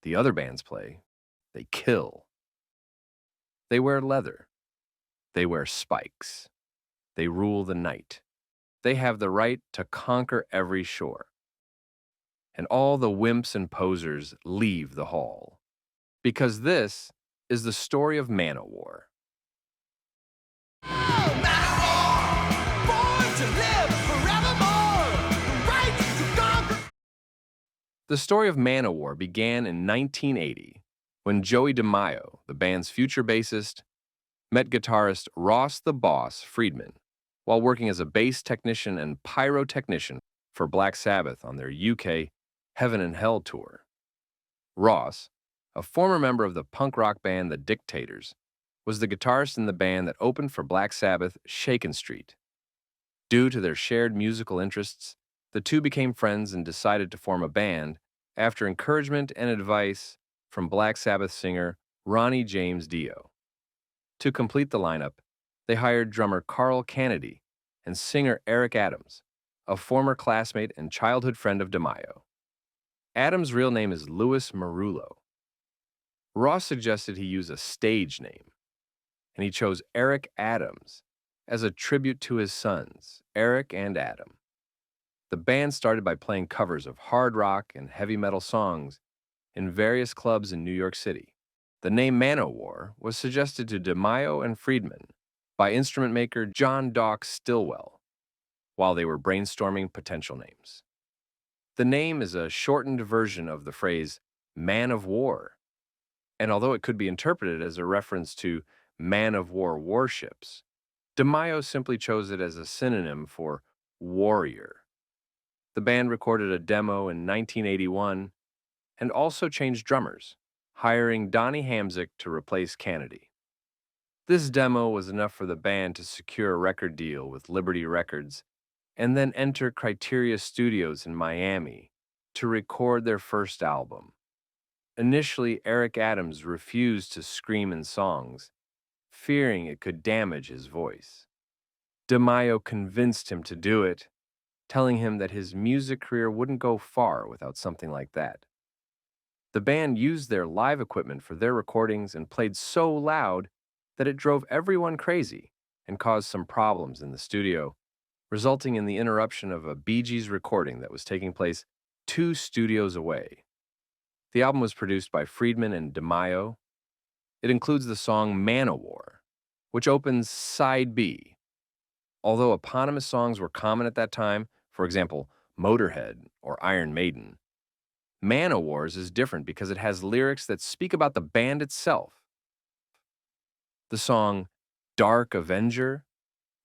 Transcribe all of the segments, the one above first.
the other bands play, they kill. They wear leather. They wear spikes. They rule the night. They have the right to conquer every shore. And all the wimps and posers leave the hall. Because this is the story of Manowar. The story of Manowar began in 1980 when Joey DeMaio, the band's future bassist, met guitarist Ross the Boss Friedman while working as a bass technician and pyrotechnician for Black Sabbath on their UK Heaven and Hell tour. Ross, a former member of the punk rock band The Dictators, was the guitarist in the band that opened for Black Sabbath Shakin' Street. Due to their shared musical interests, the two became friends and decided to form a band after encouragement and advice from Black Sabbath singer Ronnie James Dio. To complete the lineup, they hired drummer Carl Kennedy and singer Eric Adams, a former classmate and childhood friend of DeMaio. Adams' real name is Louis Marullo. Ross suggested he use a stage name, and he chose Eric Adams as a tribute to his sons, Eric and Adam. The band started by playing covers of hard rock and heavy metal songs in various clubs in New York City. The name Manowar was suggested to DeMaio and Friedman by instrument maker John Doc Stillwell while they were brainstorming potential names. The name is a shortened version of the phrase man of war, and although it could be interpreted as a reference to man of war warships, DeMaio simply chose it as a synonym for warrior. The band recorded a demo in 1981 and also changed drummers, hiring Donnie Hamzik to replace Kennedy. This demo was enough for the band to secure a record deal with Liberty Records and then enter Criteria Studios in Miami to record their first album. Initially, Eric Adams refused to scream in songs, fearing it could damage his voice. DeMaio convinced him to do it, telling him that his music career wouldn't go far without something like that. The band used their live equipment for their recordings and played so loud that it drove everyone crazy and caused some problems in the studio, resulting in the interruption of a Bee Gees recording that was taking place 2 studios away. The album was produced by Friedman and DeMaio. It includes the song Manowar, which opens Side B. Although eponymous songs were common at that time, for example, Motorhead or Iron Maiden, Manowar's is different because it has lyrics that speak about the band itself. The song Dark Avenger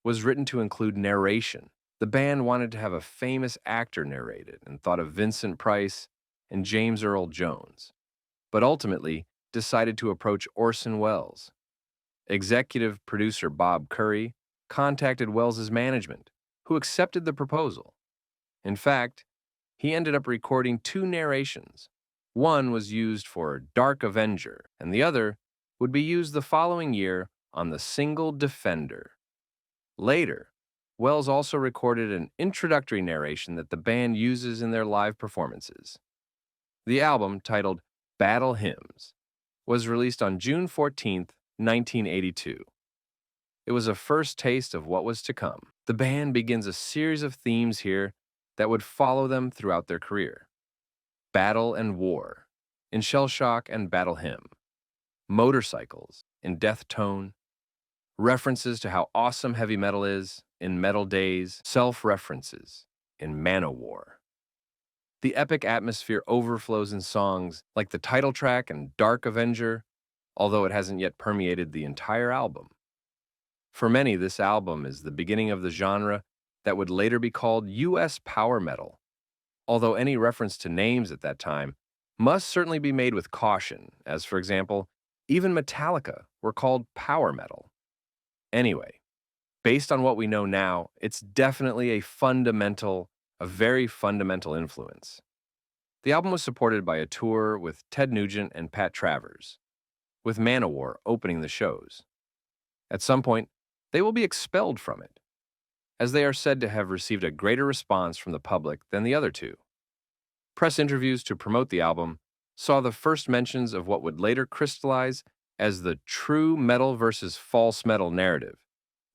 was written to include narration. The band wanted to have a famous actor narrate it and thought of Vincent Price and James Earl Jones, but ultimately decided to approach Orson Welles. Executive producer Bob Curry contacted Welles's management, who accepted the proposal. In fact, he ended up recording 2 narrations. One was used for Dark Avenger, and the other would be used the following year on the single Defender. Later, Welles also recorded an introductory narration that the band uses in their live performances. The album, titled Battle Hymns, was released on June 14, 1982. It was a first taste of what was to come. The band begins a series of themes here that would follow them throughout their career. Battle and War, in Shell Shock and Battle Hymn. Motorcycles, in Death Tone. References to how awesome heavy metal is, in Metal Days. Self-references, in Manowar. The epic atmosphere overflows in songs like the title track and Dark Avenger, although it hasn't yet permeated the entire album. For many, this album is the beginning of the genre that would later be called U.S. power metal, although any reference to names at that time must certainly be made with caution, as, for example, even Metallica were called power metal. Anyway, based on what we know now, it's definitely a very fundamental influence. The album was supported by a tour with Ted Nugent and Pat Travers, with Manowar opening the shows. At some point, they will be expelled from it, as they are said to have received a greater response from the public than the other two. Press interviews to promote the album saw the first mentions of what would later crystallize as the true metal versus false metal narrative,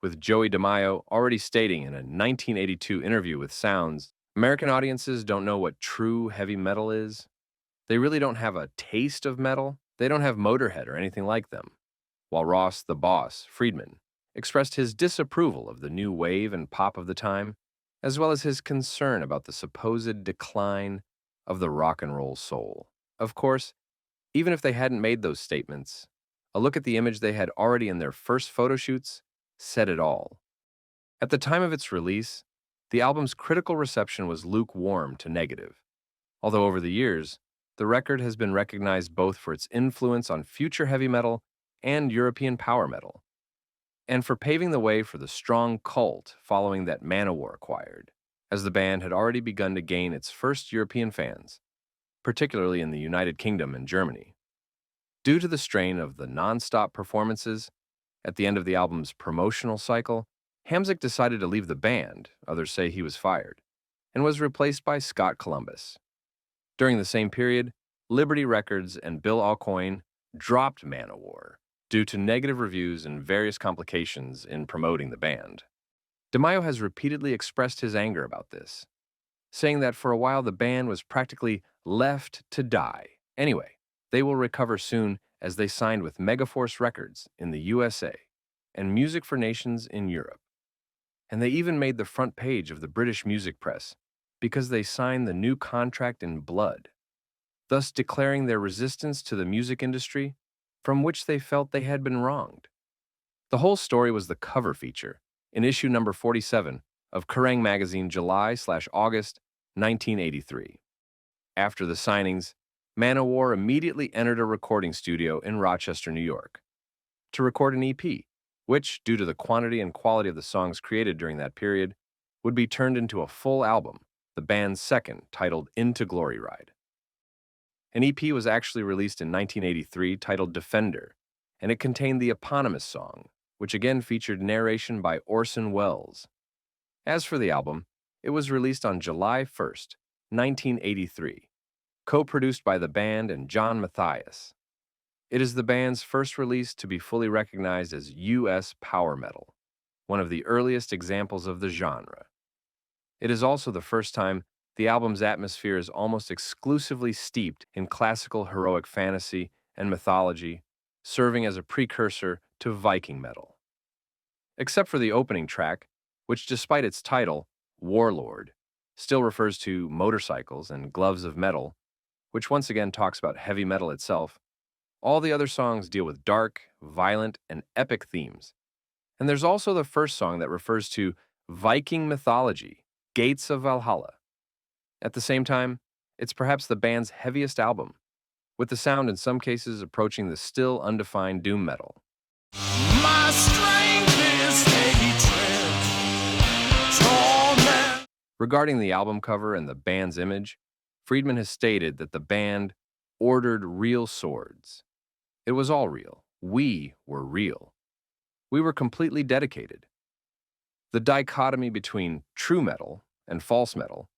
with Joey DeMaio already stating in a 1982 interview with Sounds, American audiences don't know what true heavy metal is. They really don't have a taste of metal. They don't have Motorhead or anything like them. While Ross, the boss, Friedman, expressed his disapproval of the new wave and pop of the time, as well as his concern about the supposed decline of the rock and roll soul. Of course, even if they hadn't made those statements, a look at the image they had already in their first photo shoots said it all. At the time of its release, the album's critical reception was lukewarm to negative, although over the years, the record has been recognized both for its influence on future heavy metal and European power metal, and for paving the way for the strong cult following that Manowar acquired, as the band had already begun to gain its first European fans, particularly in the United Kingdom and Germany. Due to the strain of the non-stop performances at the end of the album's promotional cycle, Hamzik decided to leave the band, others say he was fired, and was replaced by Scott Columbus. During the same period, Liberty Records and Bill Aucoin dropped Manowar due to negative reviews and various complications in promoting the band. DeMaio has repeatedly expressed his anger about this, saying that for a while the band was practically left to die. Anyway, they will recover soon as they signed with Megaforce Records in the USA and Music for Nations in Europe. And they even made the front page of the British music press because they signed the new contract in blood, thus declaring their resistance to the music industry from which they felt they had been wronged. The whole story was the cover feature in issue number 47 of Kerrang! Magazine July/August 1983. After the signings, Manowar immediately entered a recording studio in Rochester, New York, to record an EP, which, due to the quantity and quality of the songs created during that period, would be turned into a full album, the band's second, titled Into Glory Ride. An EP was actually released in 1983 titled Defender, and it contained the eponymous song, which again featured narration by Orson Welles. As for the album, it was released on July 1st, 1983, co-produced by the band and John Matthias. It is the band's first release to be fully recognized as U.S. power metal, one of the earliest examples of the genre. It is also the first time the album's atmosphere is almost exclusively steeped in classical heroic fantasy and mythology, serving as a precursor to Viking metal. Except for the opening track, which despite its title, Warlord, still refers to motorcycles and gloves of metal, which once again talks about heavy metal itself, all the other songs deal with dark, violent, and epic themes. And there's also the first song that refers to Viking mythology, Gates of Valhalla. At the same time, it's perhaps the band's heaviest album, with the sound in some cases approaching the still undefined doom metal. My strength is hatred, torment. Regarding the album cover and the band's image, Friedman has stated that the band ordered real swords. It was all real. We were real. We were completely dedicated. The dichotomy between true metal and false metal,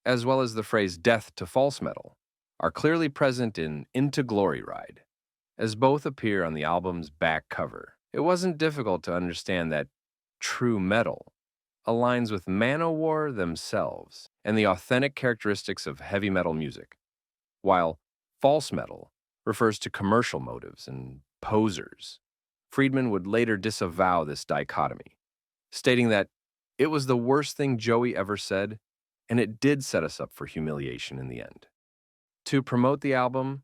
as well as the phrase death to false metal, are clearly present in Into Glory Ride, as both appear on the album's back cover. It wasn't difficult to understand that true metal aligns with Manowar themselves and the authentic characteristics of heavy metal music, while false metal refers to commercial motives and posers. Friedman would later disavow this dichotomy, stating that it was the worst thing Joey ever said, and it did set us up for humiliation in the end. To promote the album,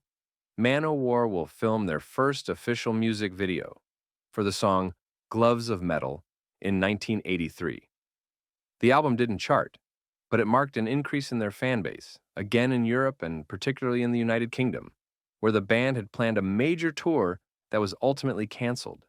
Manowar will film their first official music video for the song Gloves of Metal in 1983. The album didn't chart, but it marked an increase in their fan base, again in Europe and particularly in the United Kingdom, where the band had planned a major tour that was ultimately canceled.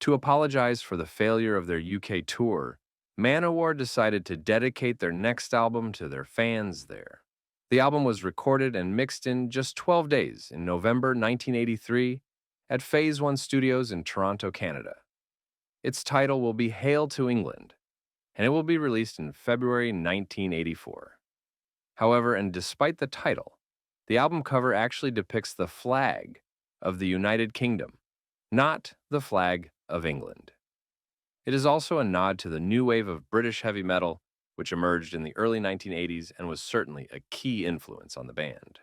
To apologize for the failure of their UK tour, Manowar decided to dedicate their next album to their fans there. The album was recorded and mixed in just 12 days in November 1983 at Phase One Studios in Toronto, Canada. Its title will be Hail to England, and it will be released in February 1984. However, and despite the title, The album cover actually depicts the flag of the United Kingdom, not the flag of England. It is also a nod to the new wave of British heavy metal, which emerged in the early 1980s and was certainly a key influence on the band.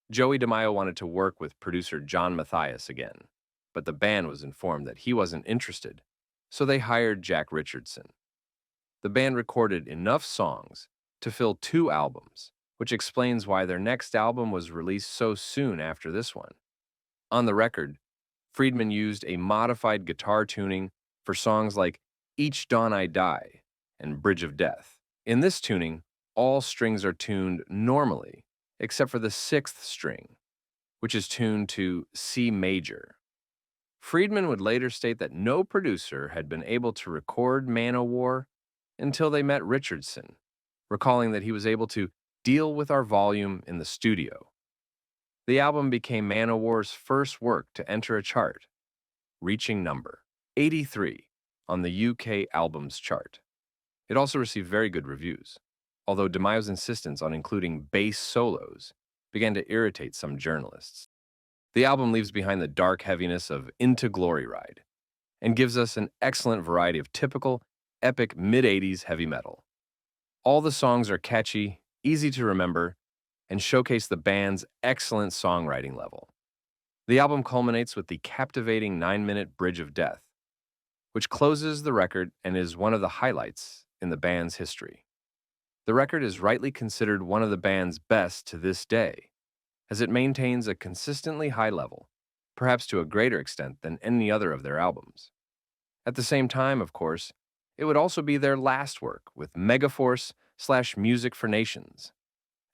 Joey DeMaio wanted to work with producer John Matthias again, but the band was informed that he wasn't interested, so they hired Jack Richardson. The band recorded enough songs to fill 2 albums, which explains why their next album was released so soon after this one. On the record, Friedman used a modified guitar tuning for songs like Each Dawn I Die and Bridge of Death. In this tuning, all strings are tuned normally, except for the 6th string, which is tuned to C major. Friedman would later state that no producer had been able to record Manowar until they met Richardson, recalling that he was able to deal with our volume in the studio. The album became Manowar's first work to enter a chart, reaching number 83 on the UK Albums Chart. It also received very good reviews, although DeMaio's insistence on including bass solos began to irritate some journalists. The album leaves behind the dark heaviness of Into Glory Ride and gives us an excellent variety of typical, epic mid-80s heavy metal. All the songs are catchy, easy to remember, and showcase the band's excellent songwriting level. The album culminates with the captivating 9-minute Bridge of Death, which closes the record and is one of the highlights in the band's history. The record is rightly considered one of the band's best to this day, as it maintains a consistently high level, perhaps to a greater extent than any other of their albums. At the same time, of course, it would also be their last work with Megaforce/Music for Nations,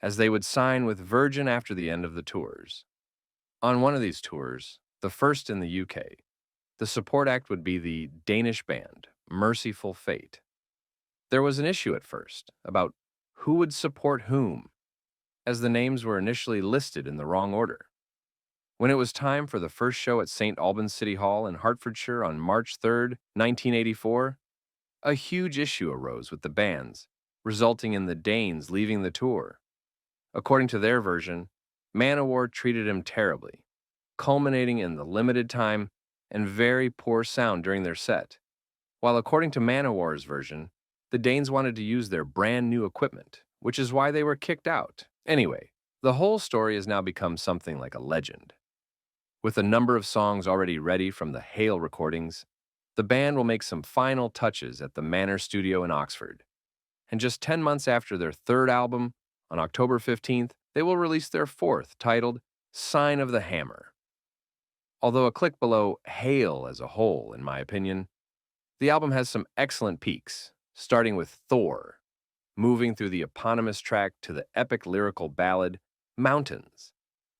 as they would sign with Virgin after the end of the tours. On one of these tours, the first in the UK, the support act would be the Danish band Merciful Fate. There was an issue at first about who would support whom, as the names were initially listed in the wrong order. When it was time for the first show at St. Albans City Hall in Hertfordshire on March 3, 1984, a huge issue arose with the bands, resulting in the Danes leaving the tour. According to their version, Manowar treated him terribly, culminating in the limited time and very poor sound during their set, while according to Manowar's version, the Danes wanted to use their brand new equipment, which is why they were kicked out. Anyway, the whole story has now become something like a legend. With a number of songs already ready from the Hale recordings, the band will make some final touches at the Manor Studio in Oxford. And just 10 months after their 3rd album, on October 15th, they will release their 4th, titled Sign of the Hammer. Although a click below Hale as a whole, in my opinion, the album has some excellent peaks, starting with Thor, moving through the eponymous track to the epic lyrical ballad Mountains,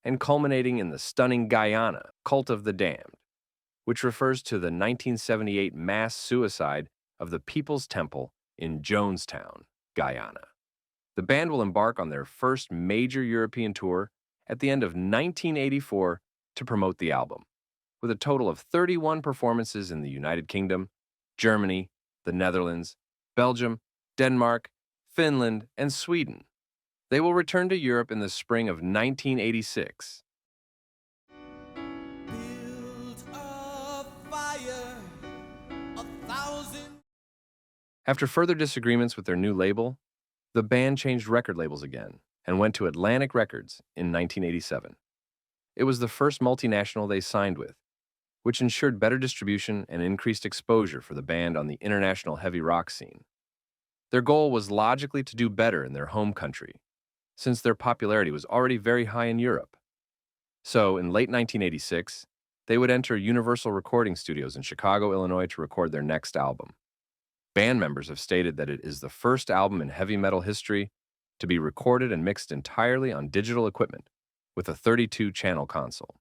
and culminating in the stunning Guyana, Cult of the Damned, which refers to the 1978 mass suicide of the People's Temple in Jonestown, Guyana. The band will embark on their first major European tour at the end of 1984 to promote the album, with a total of 31 performances in the United Kingdom, Germany, the Netherlands, Belgium, Denmark, Finland, and Sweden. They will return to Europe in the spring of 1986. Build a fire, 1,000. After further disagreements with their new label, the band changed record labels again and went to Atlantic Records in 1987. It was the first multinational they signed with, which ensured better distribution and increased exposure for the band on the international heavy rock scene. Their goal was logically to do better in their home country, since their popularity was already very high in Europe. So, in late 1986, they would enter Universal Recording Studios in Chicago, Illinois to record their next album. Band members have stated that it is the first album in heavy metal history to be recorded and mixed entirely on digital equipment with a 32-channel console.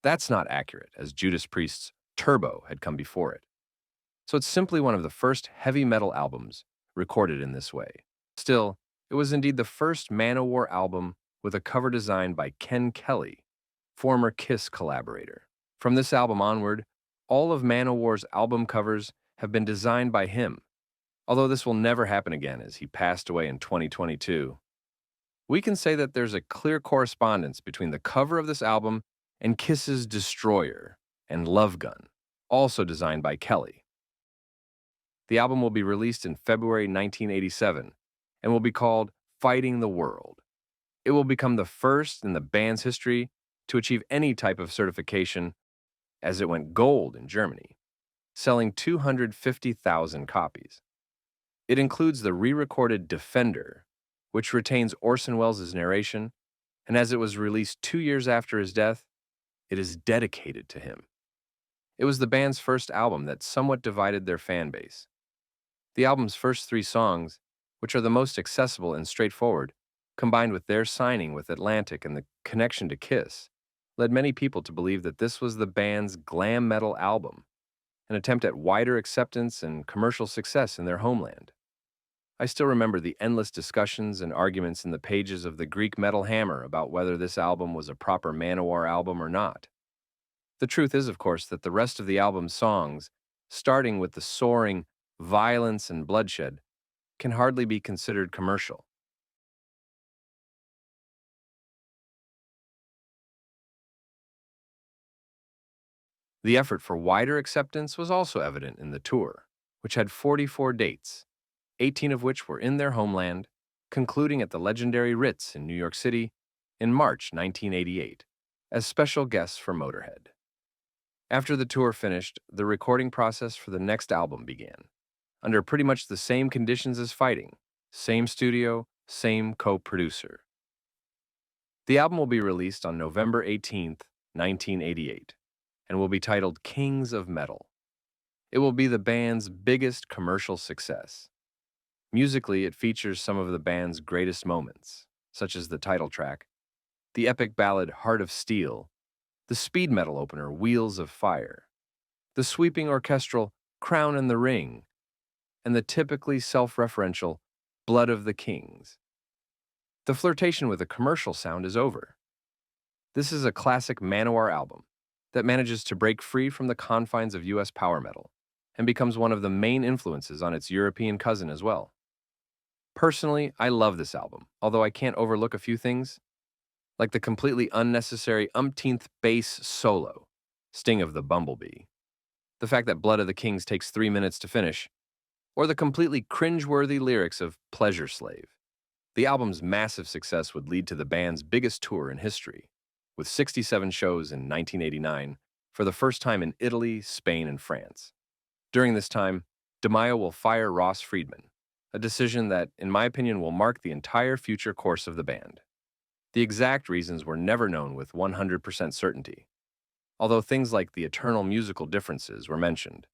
That's not accurate, as Judas Priest's Turbo had come before it. So it's simply one of the first heavy metal albums recorded in this way. Still, it was indeed the first Manowar album with a cover design by Ken Kelly, former Kiss collaborator. From this album onward, all of Manowar's album covers have been designed by him, although this will never happen again as he passed away in 2022. We can say that there's a clear correspondence between the cover of this album and Kiss's Destroyer and Love Gun, also designed by Kelly. The album will be released in February 1987 and will be called Fighting the World. It will become the first in the band's history to achieve any type of certification, as it went gold in Germany, selling 250,000 copies. It includes the re-recorded Defender, which retains Orson Welles' narration, and as it was released 2 years after his death, it is dedicated to him. It was the band's first album that somewhat divided their fan base. The album's first 3 songs, which are the most accessible and straightforward, combined with their signing with Atlantic and the connection to Kiss, led many people to believe that this was the band's glam metal album, an attempt at wider acceptance and commercial success in their homeland. I still remember the endless discussions and arguments in the pages of the Greek Metal Hammer about whether this album was a proper Manowar album or not. The truth is, of course, that the rest of the album's songs, starting with the soaring Violence and Bloodshed, can hardly be considered commercial. The effort for wider acceptance was also evident in the tour, which had 44 dates, 18 of which were in their homeland, concluding at the legendary Ritz in New York City in March 1988 as special guests for Motorhead. After the tour finished, the recording process for the next album began, under pretty much the same conditions as Fighting, same studio, same co-producer. The album will be released on November 18th, 1988, and will be titled Kings of Metal. It will be the band's biggest commercial success. Musically, it features some of the band's greatest moments, such as the title track, the epic ballad Heart of Steel, the speed metal opener Wheels of Fire, the sweeping orchestral Crown and the Ring, and the typically self-referential Blood of the Kings. The flirtation with a commercial sound is over. This is a classic Manowar album that manages to break free from the confines of US power metal and becomes one of the main influences on its European cousin as well. Personally, I love this album, although I can't overlook a few things, like the completely unnecessary umpteenth bass solo, Sting of the Bumblebee, the fact that Blood of the Kings takes 3 minutes to finish, or the completely cringeworthy lyrics of Pleasure Slave. The album's massive success would lead to the band's biggest tour in history, with 67 shows in 1989 for the first time in Italy, Spain, and France. During this time, DeMaio will fire Ross Friedman, a decision that, in my opinion, will mark the entire future course of the band. The exact reasons were never known with 100% certainty, although things like the eternal musical differences were mentioned.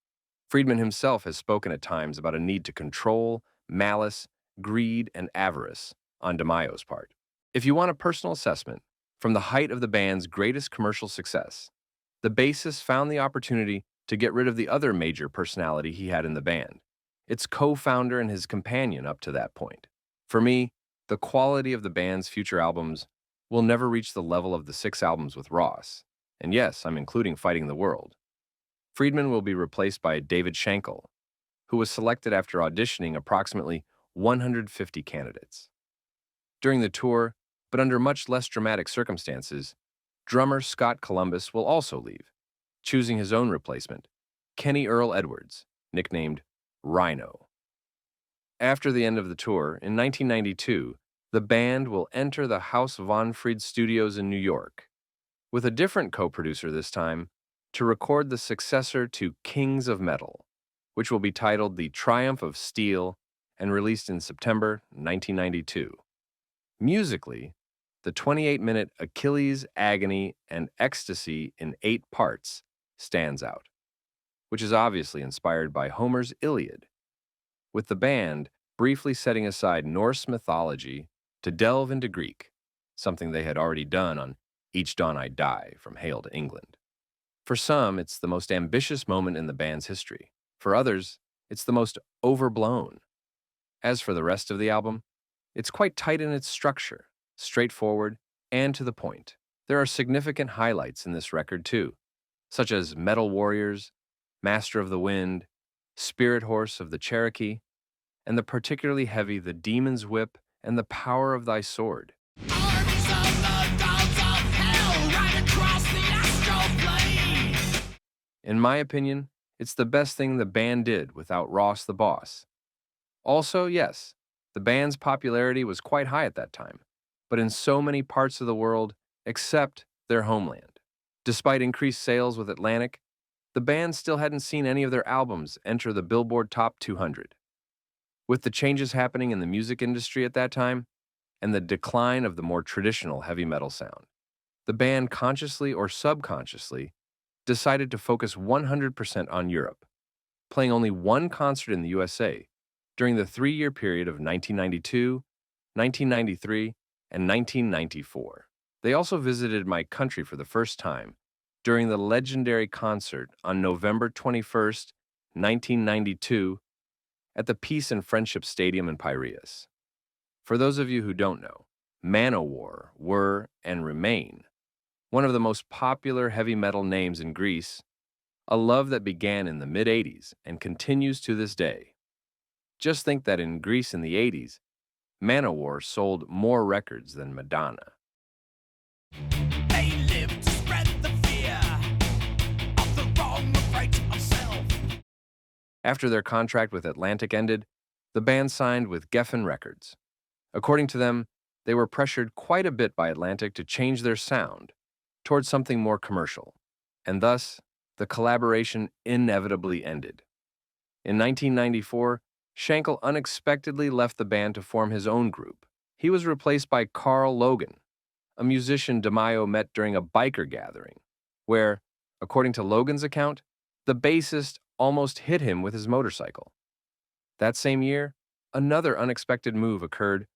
Friedman himself has spoken at times about a need to control, malice, greed, and avarice on DeMaio's part. If you want a personal assessment, from the height of the band's greatest commercial success, the bassist found the opportunity to get rid of the other major personality he had in the band, its co-founder and his companion up to that point. For me, the quality of the band's future albums will never reach the level of the 6 albums with Ross. And yes, I'm including Fighting the World. Friedman will be replaced by David Schenkel, who was selected after auditioning approximately 150 candidates. During the tour, but under much less dramatic circumstances, drummer Scott Columbus will also leave, choosing his own replacement, Kenny Earl Edwards, nicknamed Rhino. After the end of the tour, in 1992, the band will enter the House von Fried Studios in New York, with a different co-producer this time, to record the successor to Kings of Metal, which will be titled The Triumph of Steel and released in September 1992. Musically, the 28-minute Achilles, Agony, and Ecstasy in 8 parts stands out, which is obviously inspired by Homer's Iliad, with the band briefly setting aside Norse mythology to delve into Greek, something they had already done on Each Dawn I Die from Hail to England. For some, it's the most ambitious moment in the band's history. For others, it's the most overblown. As for the rest of the album, it's quite tight in its structure, straightforward, and to the point. There are significant highlights in this record, too, such as Metal Warriors, Master of the Wind, Spirit Horse of the Cherokee, and the particularly heavy The Demon's Whip and The Power of Thy Sword. In my opinion, it's the best thing the band did without Ross the Boss. Also, yes, the band's popularity was quite high at that time, but in so many parts of the world except their homeland. Despite increased sales with Atlantic, the band still hadn't seen any of their albums enter the Billboard Top 200. With the changes happening in the music industry at that time, and the decline of the more traditional heavy metal sound, the band consciously or subconsciously decided to focus 100% on Europe, playing only one concert in the USA during the 3-year period of 1992, 1993, and 1994. They also visited my country for the first time during the legendary concert on November 21st, 1992, at the Peace and Friendship Stadium in Piraeus. For those of you who don't know, Manowar were and remain one of the most popular heavy metal names in Greece, a love that began in the mid-80s and continues to this day. Just think that in Greece in the 80s, Manowar sold more records than Madonna. They live to spread the fear of the wrong right of self. After their contract with Atlantic ended, the band signed with Geffen Records. According to them, they were pressured quite a bit by Atlantic to change their sound towards something more commercial, and thus, the collaboration inevitably ended. In 1994, Shankle unexpectedly left the band to form his own group. He was replaced by Carl Logan, a musician DeMaio met during a biker gathering, where, according to Logan's account, the bassist almost hit him with his motorcycle. That same year, another unexpected move occurred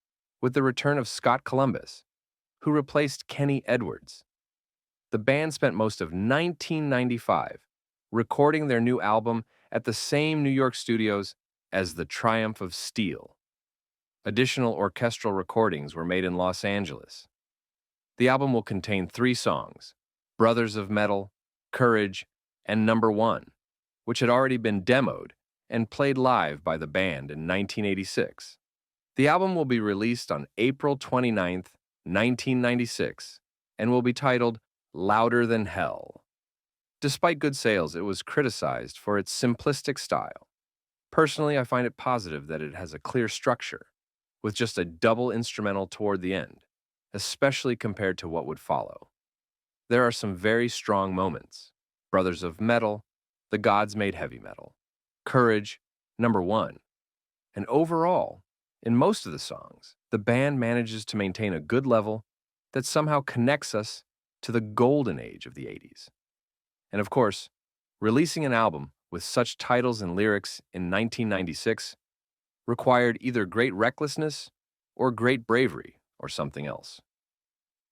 with the return of Scott Columbus, who replaced Kenny Edwards. The band spent most of 1995 recording their new album at the same New York studios as The Triumph of Steel. Additional orchestral recordings were made in Los Angeles. The album will contain 3 songs, Brothers of Metal, Courage, and Number One, which had already been demoed and played live by the band in 1986. The album will be released on April 29, 1996, and will be titled Louder Than Hell. Despite good sales, it was criticized for its simplistic style. Personally, I find it positive that it has a clear structure, with just a double instrumental toward the end, especially compared to what would follow. There are some very strong moments. Brothers of Metal, The Gods Made Heavy Metal, Courage, Number One. And overall, in most of the songs, the band manages to maintain a good level that somehow connects us to the golden age of the 80s. And of course, releasing an album with such titles and lyrics in 1996 required either great recklessness or great bravery or something else.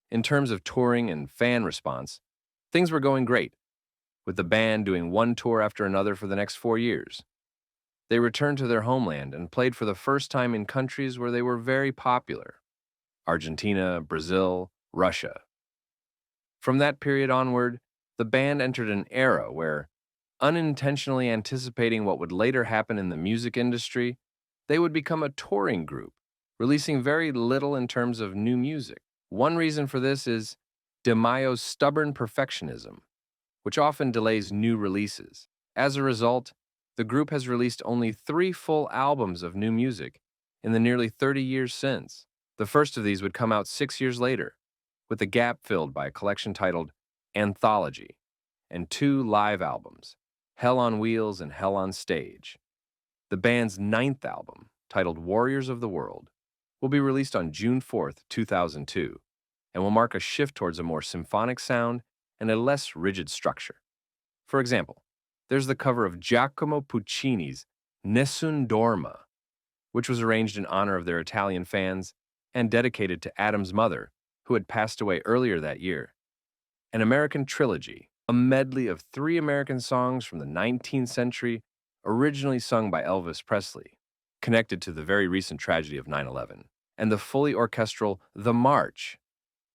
In terms of touring and fan response, things were going great, with the band doing one tour after another for the next 4 years. They returned to their homeland and played for the first time in countries where they were very popular: Argentina, Brazil, Russia. From that period onward, the band entered an era where, unintentionally anticipating what would later happen in the music industry, they would become a touring group, releasing very little in terms of new music. One reason for this is DeMaio's stubborn perfectionism, which often delays new releases. As a result, the group has released only 3 full albums of new music in the nearly 30 years since. The first of these would come out 6 years later, with the gap filled by a collection titled Anthology, and 2 live albums, Hell on Wheels and Hell on Stage. The band's 9th album, titled Warriors of the World, will be released on June 4th, 2002, and will mark a shift towards a more symphonic sound and a less rigid structure. For example, there's the cover of Giacomo Puccini's Nessun Dorma, which was arranged in honor of their Italian fans and dedicated to Adam's mother, who had passed away earlier that year. An American Trilogy, a medley of 3 American songs from the 19th century, originally sung by Elvis Presley, connected to the very recent tragedy of 9/11, and the fully orchestral The March.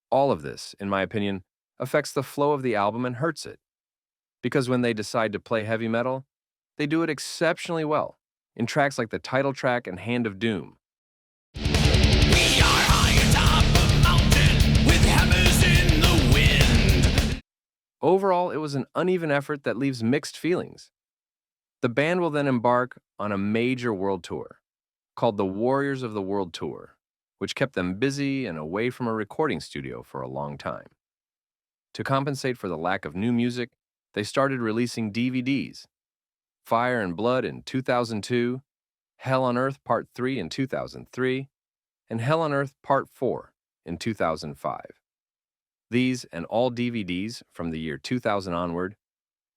All of this, in my opinion, affects the flow of the album and hurts it. Because when they decide to play heavy metal, they do it exceptionally well, in tracks like the title track and Hand of Doom. We are high atop a mountain with hammers in the wind. Overall, it was an uneven effort that leaves mixed feelings. The band will then embark on a major world tour called the Warriors of the World Tour, which kept them busy and away from a recording studio for a long time. To compensate for the lack of new music, they started releasing DVDs: Fire and Blood in 2002, Hell on Earth Part 3 in 2003, and Hell on Earth Part 4 in 2005. These and all DVDs from the year 2000 onward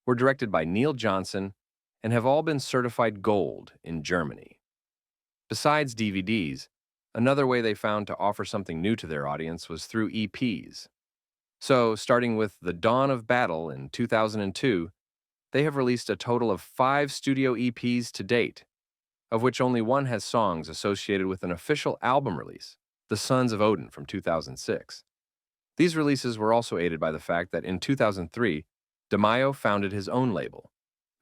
were directed by Neil Johnson and have all been certified gold in Germany. Besides DVDs, another way they found to offer something new to their audience was through EPs. So, starting with The Dawn of Battle in 2002, they have released a total of 5 studio EPs to date, of which only one has songs associated with an official album release, The Sons of Odin from 2006. These releases were also aided by the fact that in 2003, DeMaio founded his own label,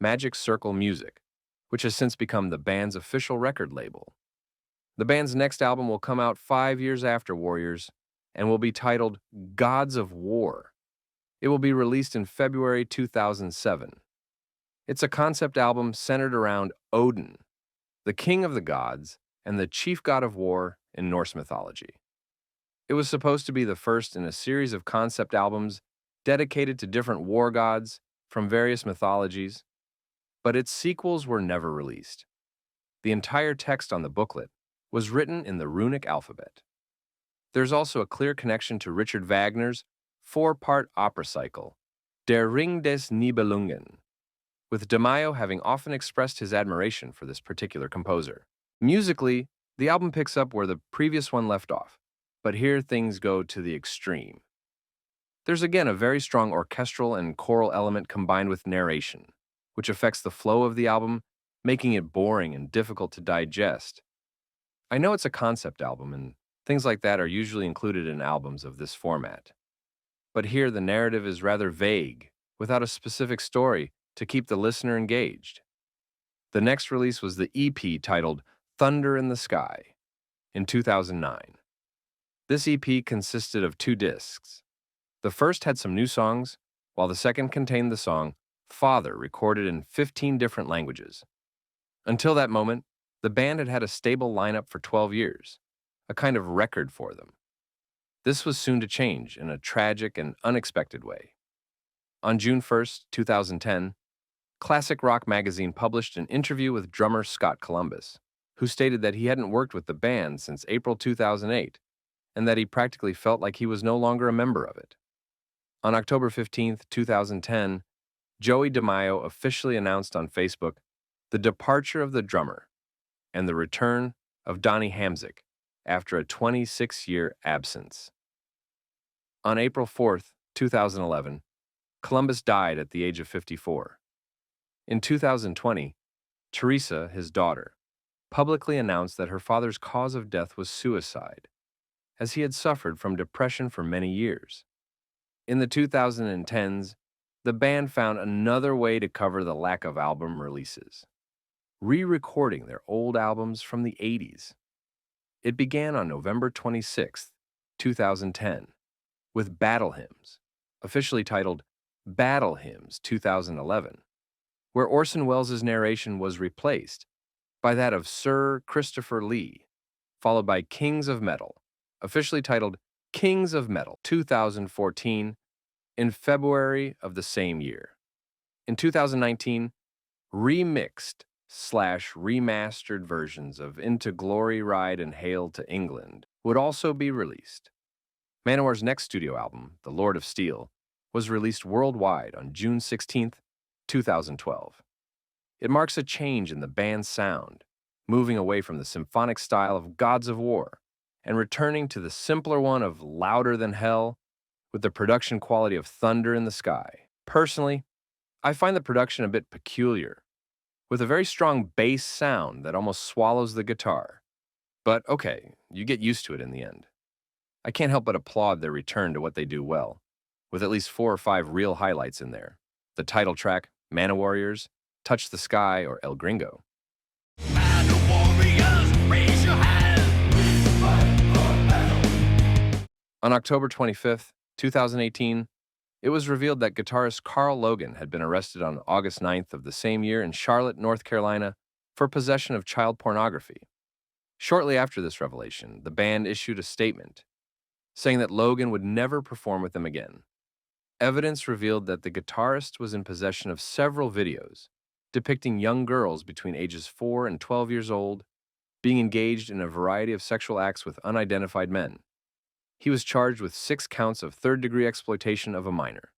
Magic Circle Music, which has since become the band's official record label. The band's next album will come out 5 years after Warriors and will be titled Gods of War. It will be released in February 2007. It's a concept album centered around Odin, the king of the gods and the chief god of war in Norse mythology. It was supposed to be the first in a series of concept albums dedicated to different war gods from various mythologies, but its sequels were never released. The entire text on the booklet was written in the runic alphabet. There's also a clear connection to Richard Wagner's 4-part opera cycle, Der Ring des Nibelungen, with DeMaio having often expressed his admiration for this particular composer. Musically, the album picks up where the previous one left off, but here things go to the extreme. There's again a very strong orchestral and choral element combined with narration, which affects the flow of the album, making it boring and difficult to digest. I know it's a concept album, and things like that are usually included in albums of this format. But here the narrative is rather vague, without a specific story to keep the listener engaged. The next release was the EP titled Thunder in the Sky in 2009. This EP consisted of 2 discs. The first had some new songs, while the second contained the song Father, recorded in 15 different languages. Until that moment, the band had had a stable lineup for 12 years, a kind of record for them. This was soon to change in a tragic and unexpected way. On June 1st, 2010, Classic Rock magazine published an interview with drummer Scott Columbus, who stated that he hadn't worked with the band since April 2008, and that he practically felt like he was no longer a member of it. On October 15th, 2010, Joey DeMaio officially announced on Facebook the departure of the drummer and the return of Donnie Hamzik after a 26-year absence. On April 4th, 2011, Columbus died at the age of 54. In 2020, Teresa, his daughter, publicly announced that her father's cause of death was suicide, as he had suffered from depression for many years. In the 2010s, the band found another way to cover the lack of album releases, re-recording their old albums from the 80s. It began on November 26, 2010, with Battle Hymns, officially titled Battle Hymns 2011, where Orson Welles' narration was replaced by that of Sir Christopher Lee, followed by Kings of Metal, officially titled Kings of Metal 2014, in February of the same year. In 2019, remixed/remastered versions of Into Glory Ride and Hail to England would also be released. Manowar's next studio album, The Lord of Steel, was released worldwide on June 16, 2012. It marks a change in the band's sound, moving away from the symphonic style of Gods of War and returning to the simpler one of Louder Than Hell, with the production quality of Thunder in the Sky. Personally, I find the production a bit peculiar, with a very strong bass sound that almost swallows the guitar. But okay, you get used to it in the end. I can't help but applaud their return to what they do well, with at least 4 or 5 real highlights in there. The title track, Mana Warriors, Touch the Sky, or El Gringo. Mana warriors, raise your hand. Fight for battle. On October 25th, 2018, It was revealed that guitarist Carl Logan had been arrested on August 9th of the same year in Charlotte, North Carolina, for possession of child pornography. Shortly after this revelation, the band issued a statement saying that Logan would never perform with them again. Evidence revealed that the guitarist was in possession of several videos depicting young girls between ages 4 and 12 years old being engaged in a variety of sexual acts with unidentified men. He was charged with 6 counts of third-degree exploitation of a minor.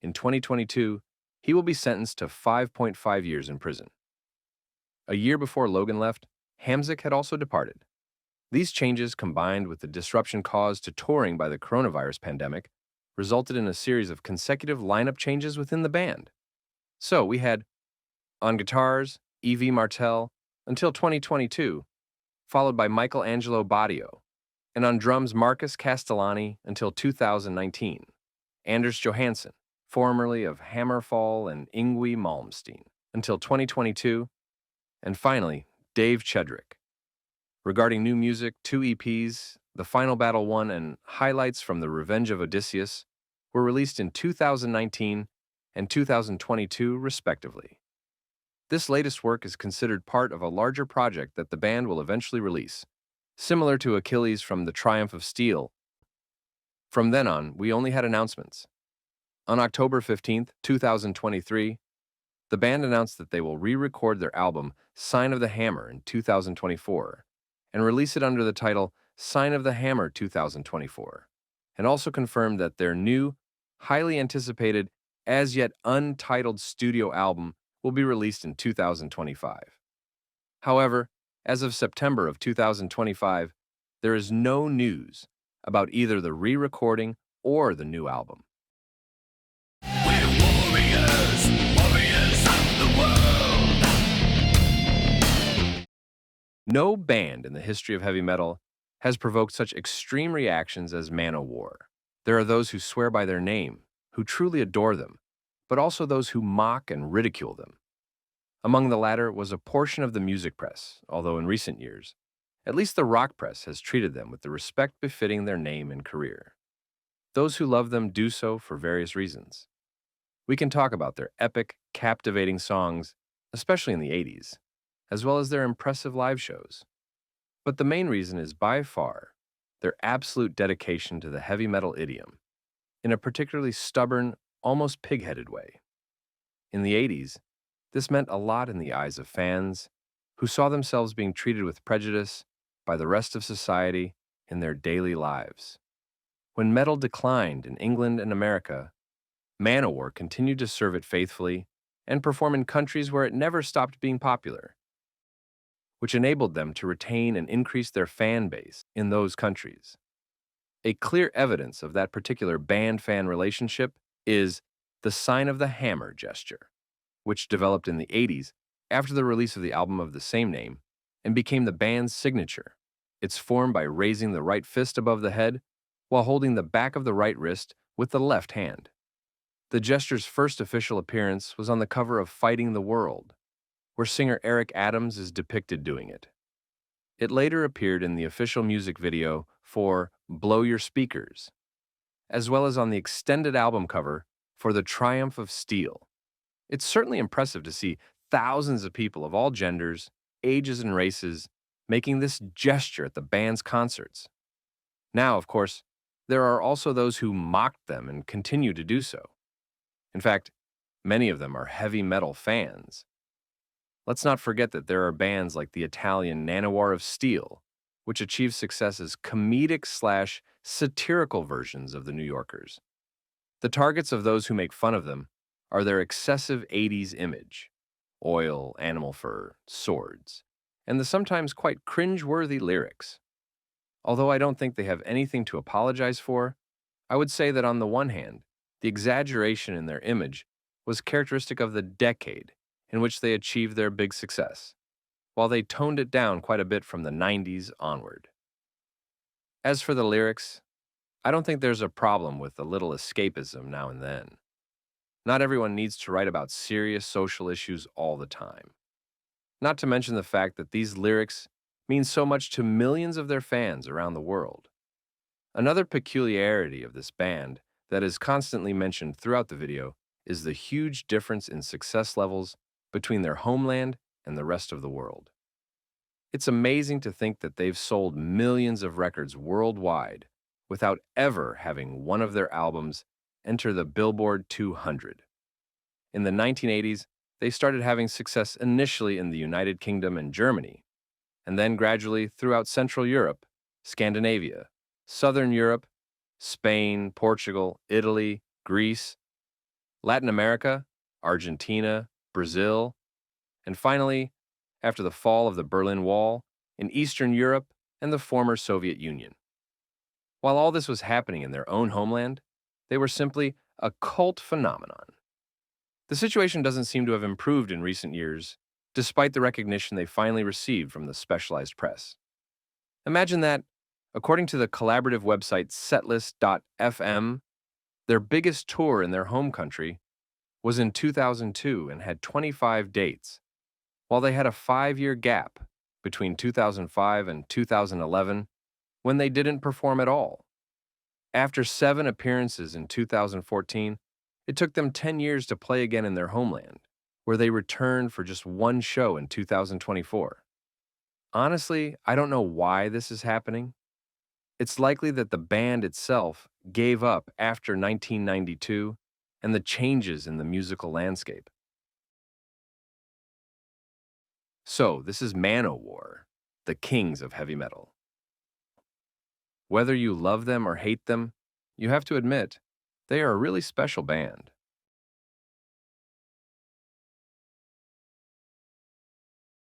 In 2022, he will be sentenced to 5.5 years in prison. A year before Logan left, Hamzik had also departed. These changes, combined with the disruption caused to touring by the coronavirus pandemic, resulted in a series of consecutive lineup changes within the band. So we had, on guitars, E.V. Martel, until 2022, followed by Michelangelo Badio, and on drums, Marcus Castellani until 2019, Anders Johansson, formerly of Hammerfall and Yngwie Malmsteen, until 2022, and finally, Dave Chedrick. Regarding new music, 2 EPs, The Final Battle 1 and Highlights from The Revenge of Odysseus, were released in 2019 and 2022, respectively. This latest work is considered part of a larger project that the band will eventually release, similar to Achilles from The Triumph of Steel. From then on, we only had announcements. On October 15th, 2023, the band announced that they will re-record their album Sign of the Hammer in 2024 and release it under the title Sign of the Hammer 2024, and also confirmed that their new, highly anticipated, as yet untitled studio album will be released in 2025. However, as of September of 2025, there is no news about either the re-recording or the new album. We're warriors, warriors of the world. No band in the history of heavy metal has provoked such extreme reactions as Manowar. There are those who swear by their name, who truly adore them, but also those who mock and ridicule them. Among the latter was a portion of the music press, although in recent years, at least the rock press has treated them with the respect befitting their name and career. Those who love them do so for various reasons. We can talk about their epic, captivating songs, especially in the 80s, as well as their impressive live shows. But the main reason is by far their absolute dedication to the heavy metal idiom, in a particularly stubborn, almost pig-headed way. In the 80s, this meant a lot in the eyes of fans who saw themselves being treated with prejudice by the rest of society in their daily lives. When metal declined in England and America, Manowar continued to serve it faithfully and perform in countries where it never stopped being popular, which enabled them to retain and increase their fan base in those countries. A clear evidence of that particular band-fan relationship is the Sign of the Hammer gesture, which developed in the 80s after the release of the album of the same name and became the band's signature. It's formed by raising the right fist above the head while holding the back of the right wrist with the left hand. The gesture's first official appearance was on the cover of Fighting the World, where singer Eric Adams is depicted doing it. It later appeared in the official music video for Blow Your Speakers, as well as on the extended album cover for The Triumph of Steel. It's certainly impressive to see thousands of people of all genders, ages, and races making this gesture at the band's concerts. Now, of course, there are also those who mocked them and continue to do so. In fact, many of them are heavy metal fans. Let's not forget that there are bands like the Italian Manowar of Steel, which achieve success as comedic/satirical versions of the New Yorkers. The targets of those who make fun of them are their excessive 80s image, oil, animal fur, swords, and the sometimes quite cringe-worthy lyrics. Although I don't think they have anything to apologize for, I would say that on the one hand, the exaggeration in their image was characteristic of the decade in which they achieved their big success, while they toned it down quite a bit from the 90s onward. As for the lyrics, I don't think there's a problem with a little escapism now and then. Not everyone needs to write about serious social issues all the time. Not to mention the fact that these lyrics mean so much to millions of their fans around the world. Another peculiarity of this band that is constantly mentioned throughout the video is the huge difference in success levels between their homeland and the rest of the world. It's amazing to think that they've sold millions of records worldwide without ever having one of their albums enter the Billboard 200. In the 1980s, they started having success initially in the United Kingdom and Germany, and then gradually throughout Central Europe, Scandinavia, Southern Europe, Spain, Portugal, Italy, Greece, Latin America, Argentina, Brazil, and finally, after the fall of the Berlin Wall, in Eastern Europe and the former Soviet Union. While all this was happening in their own homeland, they were simply a cult phenomenon. The situation doesn't seem to have improved in recent years, despite the recognition they finally received from the specialized press. Imagine that, according to the collaborative website setlist.fm, their biggest tour in their home country was in 2002 and had 25 dates, while they had a 5-year gap between 2005 and 2011 when they didn't perform at all. After 7 appearances in 2014, it took them 10 years to play again in their homeland, where they returned for just one show in 2024. Honestly, I don't know why this is happening. It's likely that the band itself gave up after 1992 and the changes in the musical landscape. So, this is Manowar, the kings of heavy metal. Whether you love them or hate them, you have to admit, they are a really special band.